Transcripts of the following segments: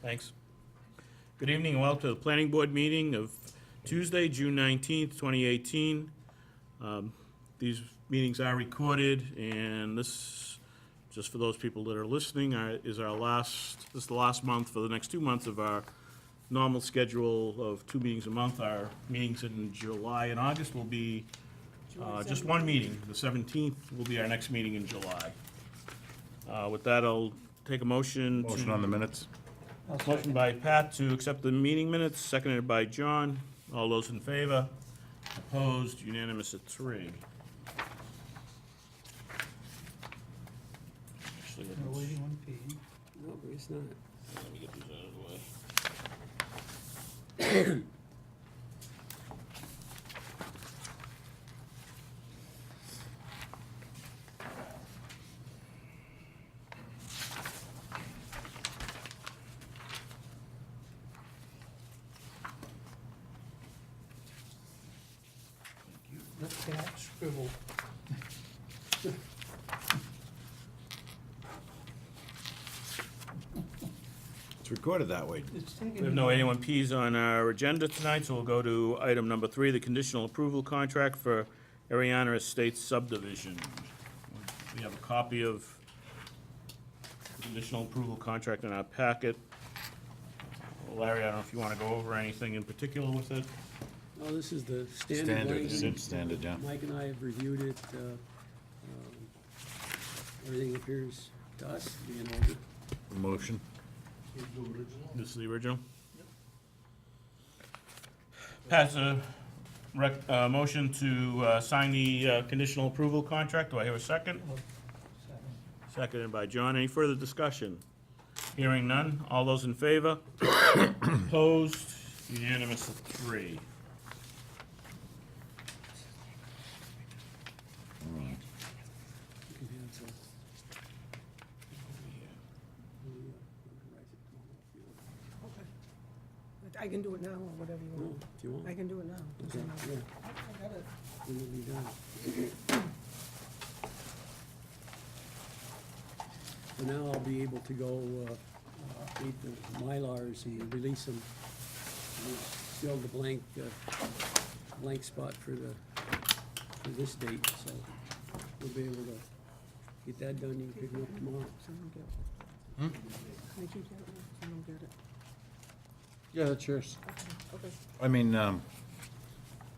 Thanks. Good evening and welcome to the Planning Board meeting of Tuesday, June 19th, 2018. These meetings are recorded, and this, just for those people that are listening, is the last month for the next 2 months of our normal schedule of 2 meetings a month. Our meetings in July and August will be just one meeting. The 17th will be our next meeting in July. With that, I'll take a motion. Motion on the minutes. Motion by Pat to accept the meeting minutes, seconded by John. All those in favor? Opposed? Unanimous at 3. Actually, We're waiting on P. No, it's not. let me get these out of the way. Let Pat scribble. It's recorded that way. It's taking. We have no A1Ps on our agenda tonight, so we'll go to item number 3, the conditional approval contract for Ariana Estates subdivision. We have a copy of the conditional approval contract in our packet. Larry, I don't know if you want to go over anything in particular with it? No, this is the standard Standard, language. standard, yeah. Mike and I have reviewed it. Everything appears to us to be in order. Motion. This is the original? Pass a motion to sign the conditional approval contract. Do I hear a second? Seconded by John. Any further discussion? Hearing none. All those in favor? Opposed? Unanimous of 3. You can have some. I can do it now, or whatever you No, want. if you want. I can do it now. Okay, yeah, I got it. then we'll be done. So now I'll be able to go update the Mylars and release them. We'll fill the blank spot for this date, so we'll be able to get that done. You can pick them up tomorrow. Someone get it. Can I keep that one? Someone get it. Yeah, that's yours. Okay. I mean, I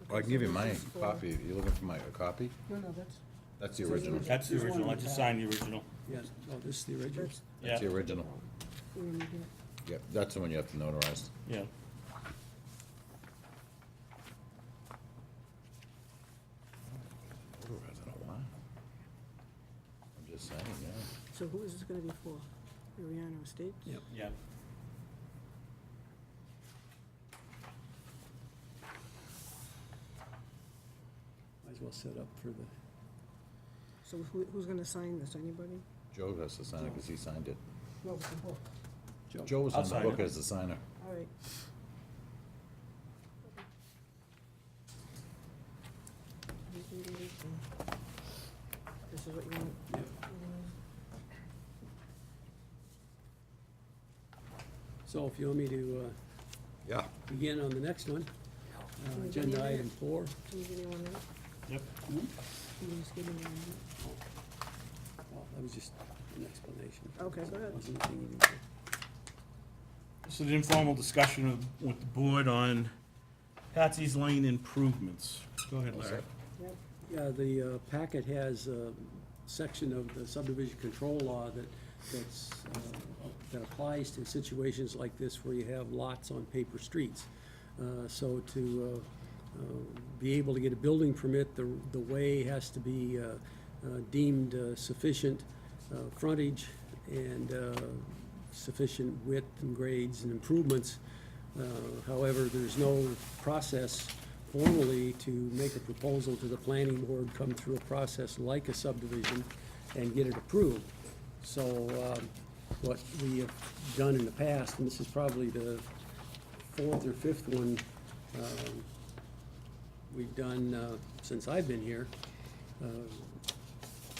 Okay, can give you so my this is for- copy. You looking for a copy? No, that's, That's the This is original. That's the There's one original. I on just top. signed the original. Yes, oh, this is the original? that's, That's the Yeah. original. we need to get it. Yep, that's the one you have to notarize. Yeah. Notarize in a while. I'm just saying, yeah. So who is this gonna be for? Ariana Estates? Yep. Yeah. Might as well set up for the, So who's gonna sign this? Anybody? Joe has to sign it because he signed it. No, it's the book. Joe was I'll on the sign book it. as the signer. All right. This is what you want? Yep. So if you want me to Yeah. begin on the next one, agenda item 4. Can you give me one minute? Yep. Can you just give me 1 minute? Well, that was just an explanation. Okay, go ahead. Wasn't anything you need to- This is an informal discussion with the board on Patsy's Lane improvements. Go ahead, Larry. Yep. Yeah, the packet has a section of the subdivision control law that applies to situations like this where you have lots on paper streets. So to be able to get a building permit, the way has to be deemed sufficient frontage and sufficient width and grades and improvements. However, there's no process formally to make a proposal to the planning board, come through a process like a subdivision, and get it approved. So what we have done in the past, and this is probably the 4th or 5th one we've done since I've been here,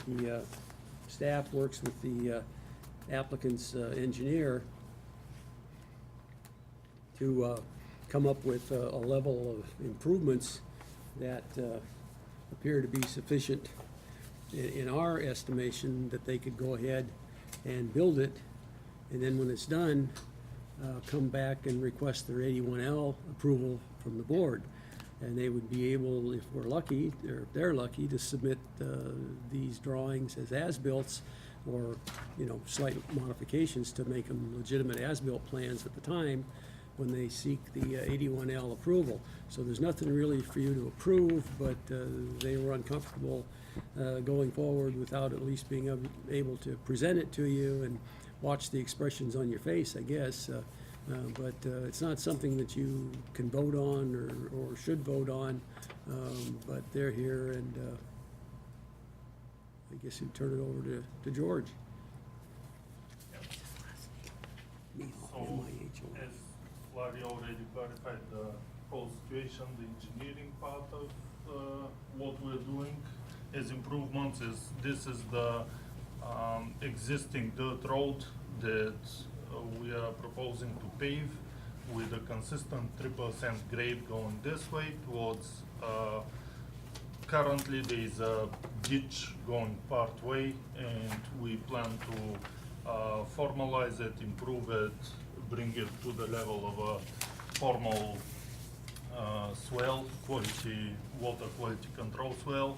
the staff works with the applicant's engineer to come up with a level of improvements that appear to be sufficient in our estimation, that they could go ahead and build it, and then when it's done, come back and request their 81L approval from the board. And they would be able, if we're lucky, or if they're lucky, to submit these drawings as as-built, or, you know, slight modifications to make them legitimate as-built plans at the time when they seek the 81L approval. So there's nothing really for you to approve, but they were uncomfortable going forward without at least being able to present it to you and watch the expressions on your face, I guess. But it's not something that you can vote on or should vote on, but they're here, and I guess you turn it over to George. So, as Larry already clarified the whole situation, the engineering part of what we're doing as improvements is, this is the existing dirt road that we are proposing to pave with a consistent 3% grade going this way towards, currently there is a ditch going part way, and we plan to formalize it, improve it, bring it to the level of a formal swell, water quality control swell.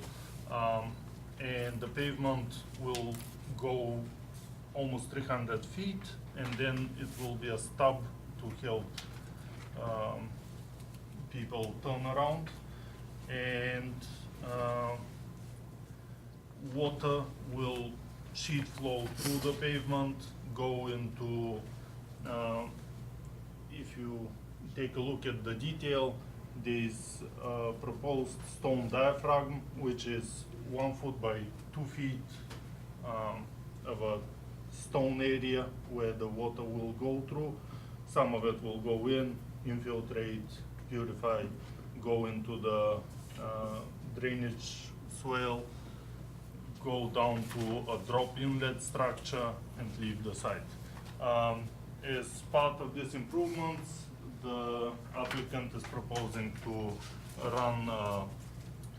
And the pavement will go almost 300 feet, and then it will be a stub to help people turn around. And water will sheet flow through the pavement, go into, if you take a look at the detail, this proposed stone diaphragm, which is 1 foot by 2 feet of a stone area where the water will go through. Some of it will go in, infiltrate, purify, go into the drainage swale, go down to a drop inlet structure, and leave the site. As part of these improvements, the applicant is proposing to run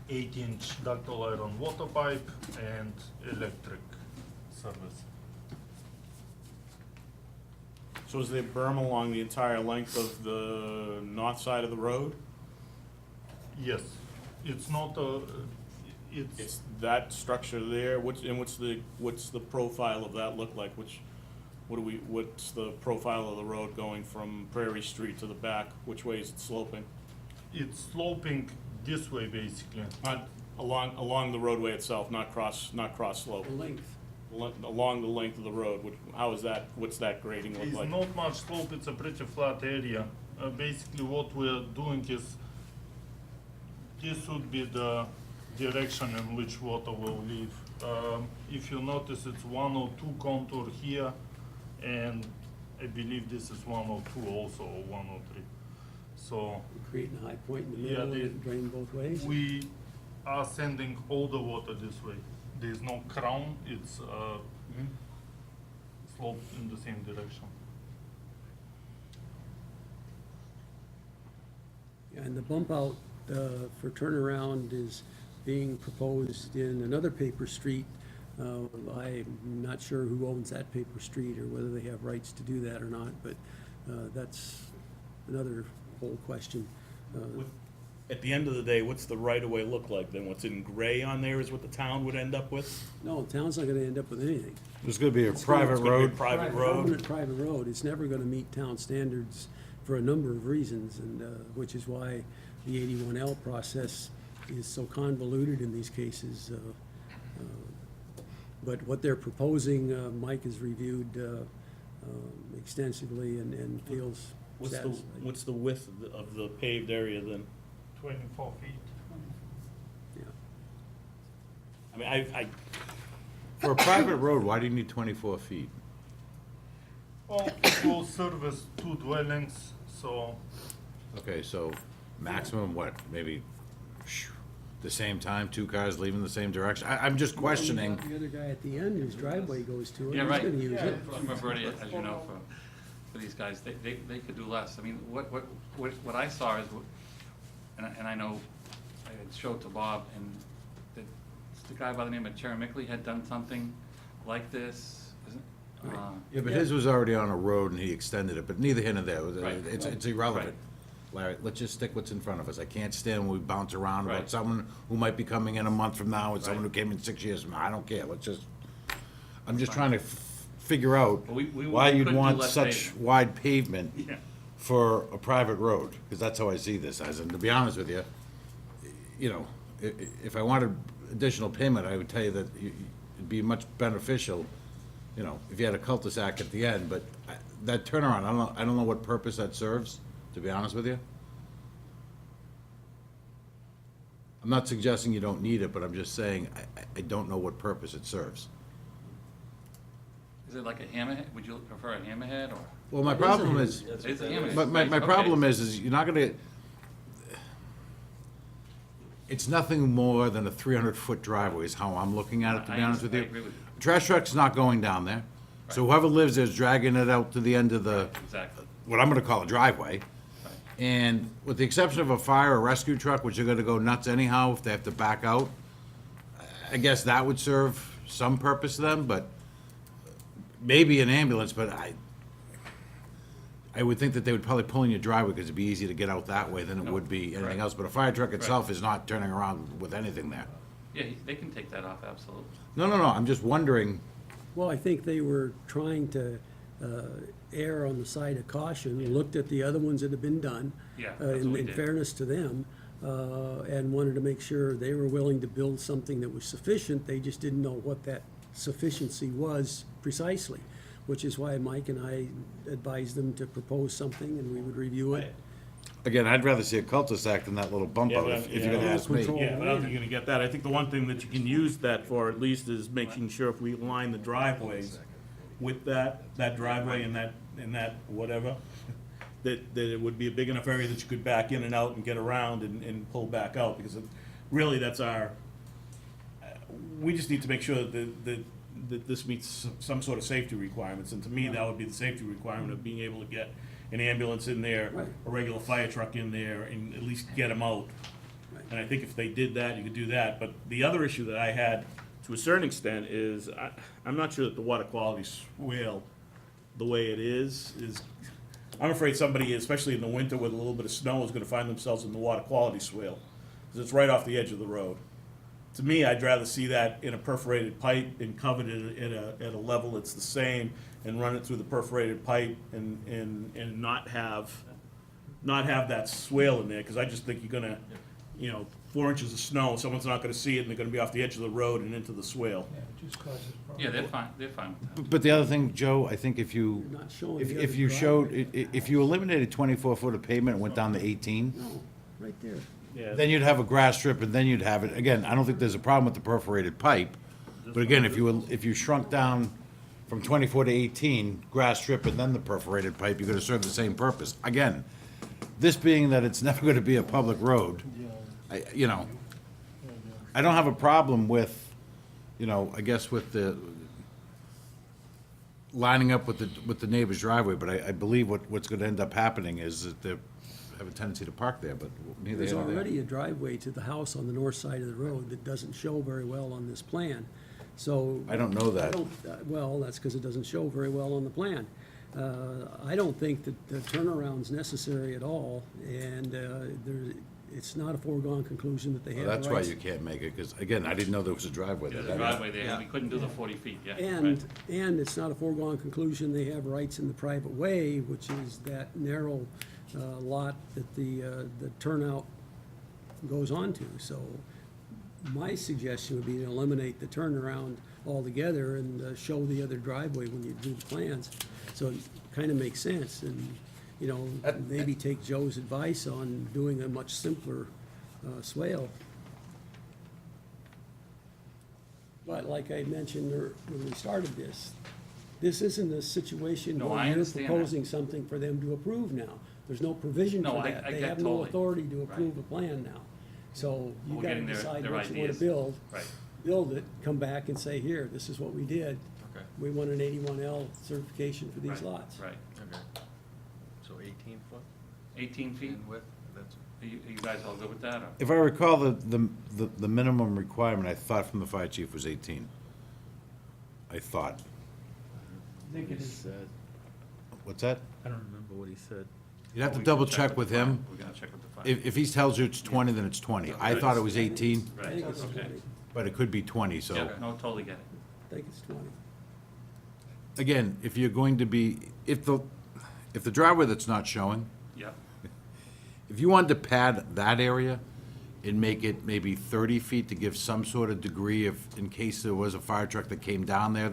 8-inch ductile iron water pipe and electric service. So is there berm along the entire length of the north side of the road? Yes, it's not a, it's, It's that structure there, what's the profile of that look like? What's the profile of the road going from Prairie Street to the back? Which way is it sloping? it's sloping this way basically. Not along the roadway itself, not cross slope. The length. Along the length of the road, what's that grading look There's like? not much slope, it's a pretty flat area. Basically what we're doing is, this would be the direction in which water will leave. If you notice, it's 102 contour here, and I believe this is 102 also, or 103. So Creating a high point in the Yeah, middle they- and drain both ways? we are sending all the water this way. There's no crown, it's sloped in the same direction. And the bump out for turnaround is being proposed in another paper street. I'm not sure who owns that paper street or whether they have rights to do that or not, but that's another whole question. At the end of the day, what's the right-of-way look like then? What's in gray on there is what the town would end up with? No, the town's not gonna end up with anything. There's gonna be a It's private gonna be a road. private road? Permanent private road, it's never gonna meet town standards for a number of reasons, and, which is why the 81L process is so convoluted in these cases. But what they're proposing, Mike has reviewed extensively and feels satisfied. What's the width of the paved area then? 24 feet. Yeah. I mean, I For a private road, why do you need 24 feet? Well, it will service 2 dwellings, so Okay, so maximum what, maybe the same time, 2 cars leaving the same direction? I'm just questioning. The other guy at the end, whose driveway goes to it, Yeah, he's right. gonna use it. I'm a birdie, as you know, for for these guys, they could do less. I mean, what I saw is, and I know, I had showed to Bob, and the guy by the name of Cheramickley had done something like this, isn't? Yeah, but his was already on a road and he extended it, but neither here nor there. Right. It's irrelevant. Larry, let's just stick what's in front of us. I can't stand when we bounce around about Right. someone who might be coming in a month from now and someone who Right. came in 6 years from now. I don't care. I'm just trying to figure out Well, we why you'd could do want less such pavement. wide pavement Yeah. for a private road, because that's how I see this as. And to be honest with you, you know, if I wanted additional payment, I would tell you that it'd be much beneficial, you know, if you had a cul-de-sac at the end, but that turnaround, I don't know what purpose that serves, to be honest with you. I'm not suggesting you don't need it, but I'm just saying, I don't know what purpose it serves. Is it like a hammerhead? Would you prefer a hammerhead, or? Well, my problem is, It's a hammerhead. my Okay. problem is you're not gonna, it's nothing more than a 300-foot driveway is how I'm looking at it, to be honest with you. I agree with you. Trash truck's not going down there, so whoever lives there is dragging it out to the end of the, Exactly. what I'm gonna call a driveway. Right. And with the exception of a fire or rescue truck, which are gonna go nuts anyhow if they have to back out, I guess that would serve some purpose to them, but maybe an ambulance, but I would think that they would probably pull in your driveway because it'd be easier to get out that way than it would be anything Right. else. But a fire truck itself is not turning around with anything there. Yeah, they can take that off, absolutely. No, I'm just wondering, Well, I think they were trying to err on the side of caution, looked at the other ones that have been done. Yeah, that's what we In did. fairness to them, and wanted to make sure they were willing to build something that was sufficient. They just didn't know what that sufficiency was precisely, which is why Mike and I advised them to propose something and we would review it. again, I'd rather see a cul-de-sac than that little bump Yeah, out, but, if you're gonna yeah. ask me. Control. Yeah, but I don't think you're gonna get that. I think the one thing that you can use that for at least is making sure if we line the driveways with that driveway and that whatever, that it would be a big enough area that you could back in and out and get around and pull back out, because really that's our, we just need to make sure that this meets some sort of safety requirements, and to me, that would be the safety requirement of being able to get an ambulance in there, Right. a regular fire truck in there, and at least get them out. And I think if they did that, you could do that. But the other issue that I had, to a certain extent, is I'm not sure that the water quality swale, the way it is, I'm afraid somebody, especially in the winter with a little bit of snow, is gonna find themselves in the water quality swale, because it's right off the edge of the road. To me, I'd rather see that in a perforated pipe and covered it at a level that's the same, and run it through the perforated pipe and not have that swale in there, because I just think you're gonna, 4 inches of snow, someone's not gonna see it, and they're gonna be off the edge of the road and into the swale. Yeah, it just causes problems. Yeah, they're fine with that. But the other thing, Joe, I think if you, You're not showing the if other you showed, driveway. if you eliminated 24 foot of pavement and went down to 18, No, right there. Yeah. then you'd have a grass strip, and then you'd have it, again, I don't think there's a problem with the perforated pipe, but again, if you shrunk down from 24 to 18, grass strip and then the perforated pipe, you're gonna serve the same purpose. Again, this being that it's never gonna be a public road, I don't have a problem with, I guess with the lining up with the neighbor's driveway, but I believe what's gonna end up happening is that they have a tendency to park there, but neither There's here nor there. already a driveway to the house on the north side of the road that doesn't show very well on this plan, so. I don't know that. Well, that's because it doesn't show very well on the plan. I don't think that the turnaround's necessary at all, and it's not a foregone conclusion that they have Well, the that's why rights. you can't make it, because, again, I didn't know there was a driveway there. There's a driveway there, we couldn't do the 40 feet, yeah. And it's not a foregone conclusion they have rights in the private way, which is that narrow lot that the turnout goes onto. So my suggestion would be to eliminate the turnaround altogether and show the other driveway when you do the plans. So it kind of makes sense, and, maybe take Joe's advice on doing a much simpler swale. But like I mentioned when we started this isn't a situation No, I where you're understand that. proposing something for them to approve now. There's no provision No, for I that. get They have no totally. authority to Right. approve a plan now. So you We're gotta getting decide their what you wanna ideas. build. Right. Build it, come back and say, here, this is what we did. Okay. We want an 81L certification for these Right, lots. Right. 18 foot 18 feet? in width, that's, Are you guys all good with that, or? If I recall, the minimum requirement, I thought from the fire chief was 18. I thought. I think it is. said, What's that? I don't remember what he said. You'd have to We can double check the with fire. him. We're gonna check with the fire. If he tells you it's 20, then it's 20. I thought it was 18, I Right, think it's okay. 20. but it could be 20, so. Yeah, no, totally get it. I think it's 20. Again, if you're going to be, if the driveway that's not showing, Yep, if you wanted to pad that area and make it maybe 30 feet to give some sort of degree of, in case there was a fire truck that came down there,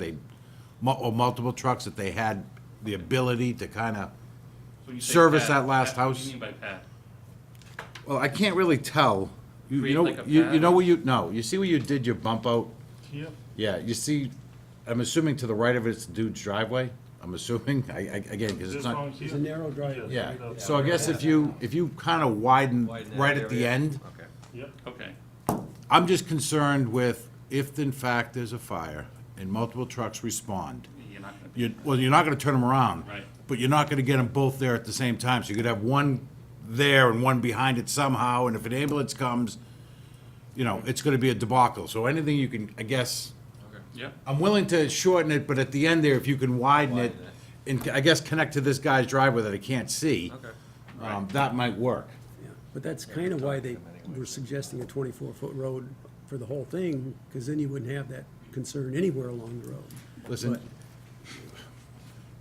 or multiple trucks, that they had the ability to kind of, So you say Service pad, that last pad, what house? do you mean by pad? well, I can't really tell. You Create know, like a you pad? know where no, you see where you did your bump out? Here, Yeah, you see, I'm assuming to the right of it's the dude's driveway, I'm assuming, again, because this it's not. one here. It's a narrow driveway. Yeah, Yes, so I guess if you kind of widen Widen that right at the area. end, Okay. Yep, Okay, I'm just concerned with if in fact there's a fire and multiple trucks respond, you're not gonna be. well, you're not gonna turn them around. Right. But you're not gonna get them both there at the same time, so you could have one there and one behind it somehow, and if an ambulance comes, it's gonna be a debacle, so anything you can, I guess, Yep, I'm willing to shorten it, but at the end there, if you can widen it, and I guess connect to this guy's driveway that I can't see, that might work. Yeah, but that's kind of why they were suggesting a 24-foot road for the whole thing, because then you wouldn't have that concern anywhere along the road. Listen,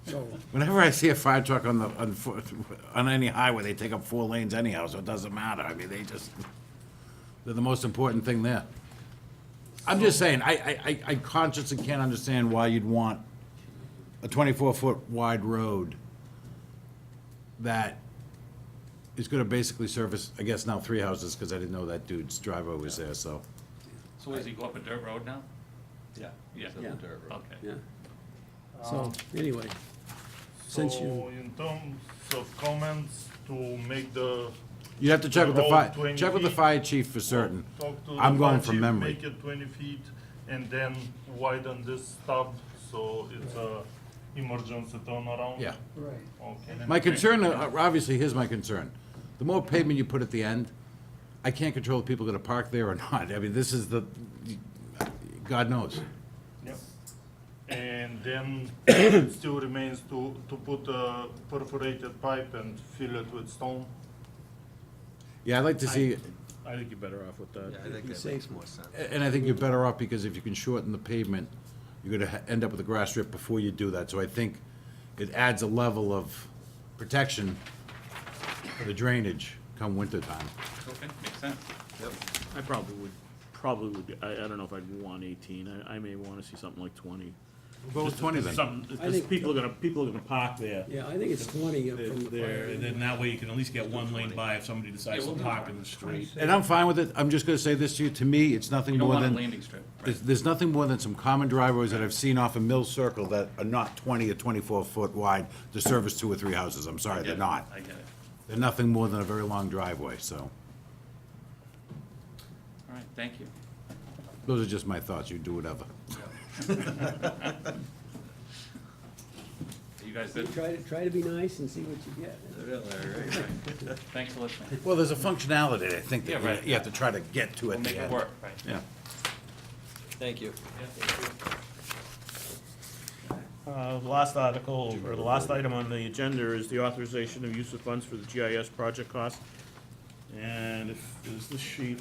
So, whenever I see a fire truck on any highway, they take up 4 lanes anyhow, so it doesn't matter. I mean, they're the most important thing there. I'm just saying, I consciously can't understand why you'd want a 24-foot wide road that is gonna basically service, I guess now 3 houses, because I didn't know that dude's driveway was there, so. so does he go up a dirt road now? Yeah. Yeah. It's a Yeah. dirt road. Okay. yeah. So, anyway, since so you, in terms of comments, to make the. You'd have to check with the road fire, 20 check with the feet, fire chief for certain. Talk to the I'm going fire from chief, memory. Make it 20 feet and then widen this stub, so it's a emergency turnaround. Yeah. Right. Okay. My concern, obviously, here's my concern. The more pavement you put at the end, I can't control if people are gonna park there or not. I mean, this is God knows. Yep. And then it still remains to put a perforated pipe and fill it with stone. Yeah, I'd like to see, I think you're better off with that. Yeah, I think Be that safe. makes more sense. and I think you're better off, because if you can shorten the pavement, you're gonna end up with a grass strip before you do that. So I think it adds a level of protection for the drainage come winter time. Okay, makes sense. Yep. I probably would, I don't know if I'd want 18, I may wanna see something like 20. We'll go with 20 then. Something, I think- people are gonna park there. yeah, I think it's 20 from the There, fire. and then that way you can at least get one lane by if somebody decides to park in the street. And I'm fine with it. I'm just gonna say this to you, to me, it's nothing You don't more want a than, landing strip, right? there's nothing more than some common driveways that I've seen off of Mill Circle that are not 20 or 24-foot wide to service 2 or 3 houses. I'm sorry, I get they're it. not. I get it. They're nothing more than a very long driveway, so. All right, thank you. Those are just my thoughts. You do whatever. You guys good? Try to be nice and see what you get. Thanks for listening. Well, there's a functionality, I think, Yeah, that right. you have to try to get to We'll at the make end. it work, right? Yeah. Thank you. The last article, or the last item on the agenda is the authorization of use of funds for the GIS project cost. And if there's this sheet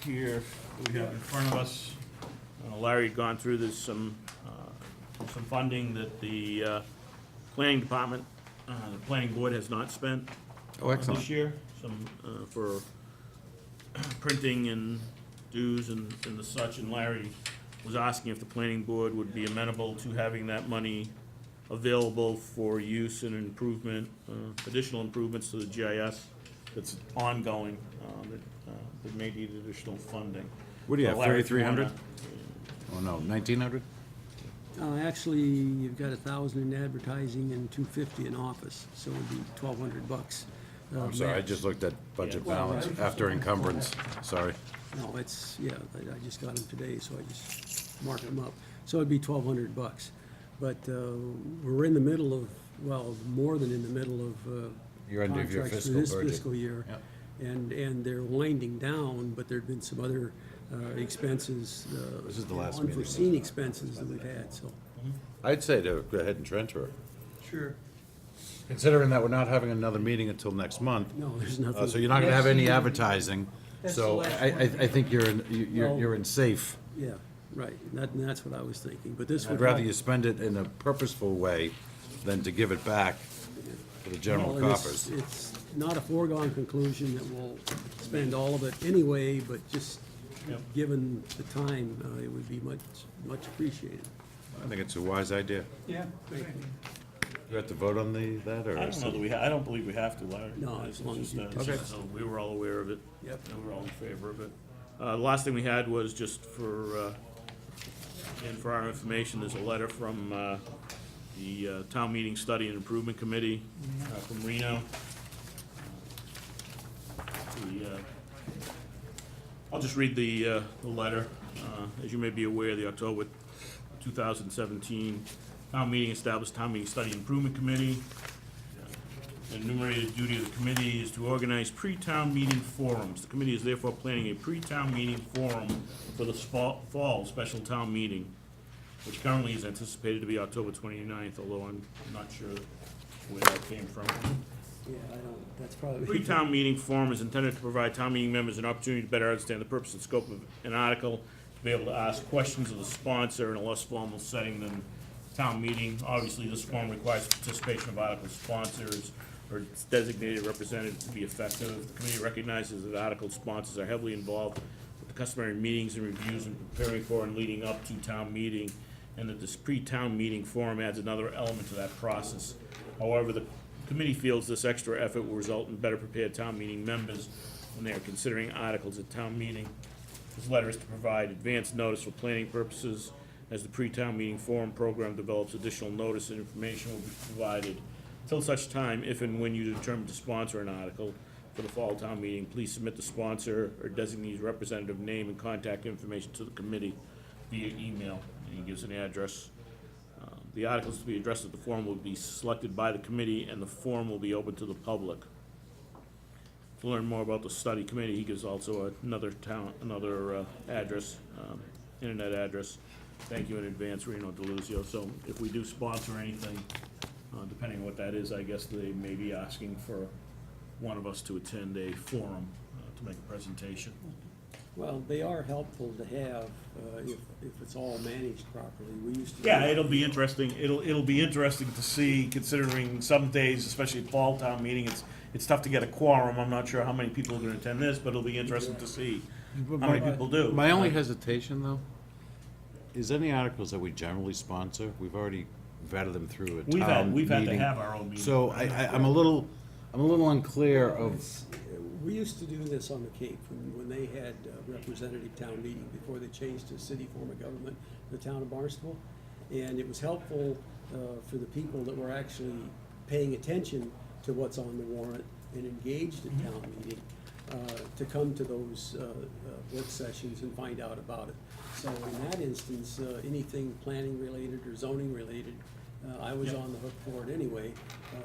here we have in front of us, Larry had gone through, there's some funding that the planning department, the planning board has not spent Oh, excellent. this year, some, for printing and dues and the such, and Larry was asking if the planning board would be amenable to having that money available for use and improvement, additional improvements to the GIS that's ongoing, that may need additional funding. What do you have, So Larry, if you 3,300? wanna- Oh, no, 1,900? Actually, you've got 1,000 in advertising and 250 in office, so it'd be $1,200. I'm sorry, I match. just looked at budget Yeah. balance after encumbrance, sorry. No, it's, yeah, I just got them today, so I just marked them up. So it'd be $1,200. But we're in the middle of well, more than in the middle of Your end of your contracts for fiscal this budget. fiscal year. Yep. And they're winding down, but there've been some other expenses, This is the last meeting. unforeseen expenses that we've had, so. I'd say to go ahead and transfer it. Sure. Considering that we're not having another meeting until next month, No, there's nothing. so you're not gonna have any advertising, That's so the last I think you're in safe. Yeah, right, and that's what I was thinking, but this would I'd rather help. you spend it in a purposeful way than to give it back to the general Well, and coffers. It's not a foregone conclusion that we'll spend all of it anyway, but just Yep. given the time, it would be much, much appreciated. I think it's a wise idea. Yeah. You have to vote on that, or? I don't know that I don't believe we have to, Larry. No, as long as you- It's just, we were all aware of it. Yep. And we're all in favor of it. The last thing we had was just for, and for our information, there's a letter from, the, Town Meeting Study and Improvement Committee, from Reno. I'll just read the letter. As you may be aware, the October 2017 Town Meeting established Town Meeting Study Improvement Committee. The enumerated duty of the committee is to organize pre-town meeting forums. The committee is therefore planning a pre-town meeting forum for the fall special town meeting, which currently is anticipated to be October 29th, although I'm not sure where that came from. Yeah, I don't, that's probably. Pre-town meeting forum is intended to provide town meeting members an opportunity to better understand the purpose and scope of an article, to be able to ask questions of the sponsor in a less formal setting than town meeting. Obviously, this forum requires participation of article sponsors or its designated representative to be effective. The committee recognizes that article sponsors are heavily involved with the customary meetings and reviews and preparing for and leading up to town meeting, and that this pre-town meeting forum adds another element to that process. However, the committee feels this extra effort will result in better prepared town meeting members when they are considering articles at town meeting. This letter is to provide advance notice for planning purposes. As the pre-town meeting forum program develops, additional notice and information will be provided. Until such time, if and when you determine to sponsor an article for the fall town meeting, please submit the sponsor or designee's representative name and contact information to the committee via email. And he gives an address. The articles to be addressed at the forum will be selected by the committee, and the forum will be open to the public. To learn more about the study committee, he gives also another address, internet address. Thank you in advance, Reno Deluzio. So if we do sponsor anything, depending on what that is, I guess they may be asking for one of us to attend a forum to make a presentation. Well, they are helpful to have, if it's all managed properly. We used to. Yeah, it'll be interesting. It'll be interesting to see, considering some days, especially fall town meeting, it's tough to get a quorum. I'm not sure how many people are gonna attend this, but it'll be interesting to see how many people do. My only hesitation, though, is any articles that we generally sponsor, we've already vetted them through a town meeting. We've had to have our own meeting. So I'm a little unclear of, We used to do this on the Cape when they had representative town meeting before they changed to city form of government, the town of Barnstable. And it was helpful for the people that were actually paying attention to what's on the warrant and engaged at town meeting to come to those work sessions and find out about it. So in that instance, anything planning related or zoning related, I was on the hook for it anyway,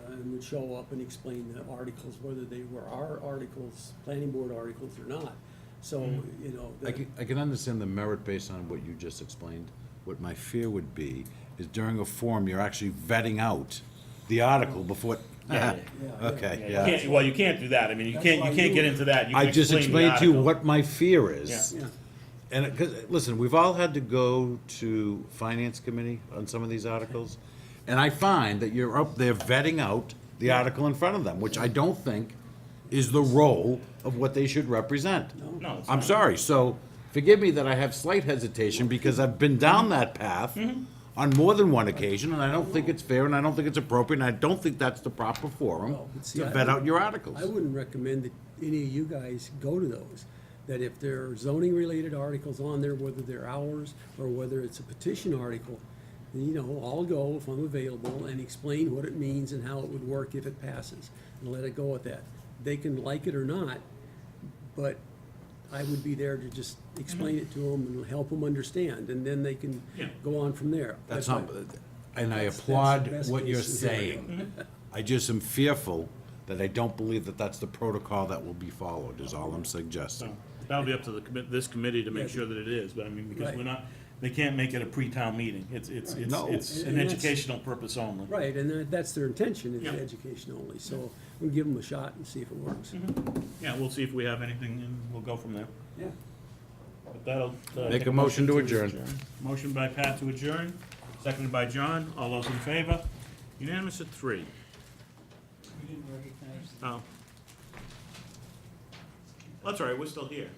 and would show up and explain the articles, whether they were our articles, planning board articles or not. So, you know. I can understand the merit based on what you just explained. What my fear would be is during a forum, you're actually vetting out the article before. Yeah. Okay, You yeah. can't, well, you can't do that. I mean, you That's can't why get you- into that. You I can just explain the explained to you article. what my fear is. Yeah, And, 'cause, listen, we've all had to go to finance committee on some of these articles, and I find that you're up there vetting out the article in front of them, which I don't think is the role of what they should represent. No, it's I'm not. sorry, so forgive me that I have slight hesitation, because I've been down that path on more than one occasion, and I don't think it's fair, and I don't think it's appropriate, and I don't think that's the proper forum Well, but see, to I- vet out your articles. I wouldn't recommend that any of you guys go to those. That if there are zoning related articles on there, whether they're ours or whether it's a petition article, then, you know, I'll go if I'm available and explain what it means and how it would work if it passes, and let it go at that. They can like it or not, but I would be there to just explain it to them and help them understand, and then they can Yeah. go on from there. That's But- not, and I That's the applaud best what you're case scenario. saying. I just am fearful that I don't believe that that's the protocol that will be followed, is all I'm So, suggesting. that'll be up to this committee to make Yeah. sure that it is, but I mean, because Right. we're not, they can't make it a pre-town meeting. It's No. an And that's- educational purpose only. Right, and that's their intention, is Yeah. education only, so we'll give them a shot and see if it works. Yeah, we'll see if we have anything, and we'll go from there. Yeah. But that'll. Make a motion to adjourn. Motion by Pat to adjourn, seconded by John. All those in favor? Unanimous at 3. We didn't recognize. Oh. That's all right, we're still here.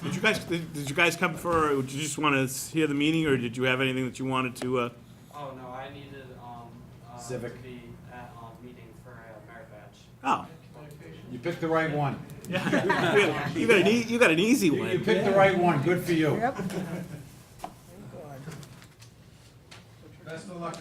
Did you guys come for, or did you just want to hear the meeting, or did you have anything that you wanted to, Oh, no, I needed, to Civic. be at, meeting for a merit badge. oh, You picked the right one. yeah. You got an easy You one. picked the right one, good for you. Yep. Best of luck.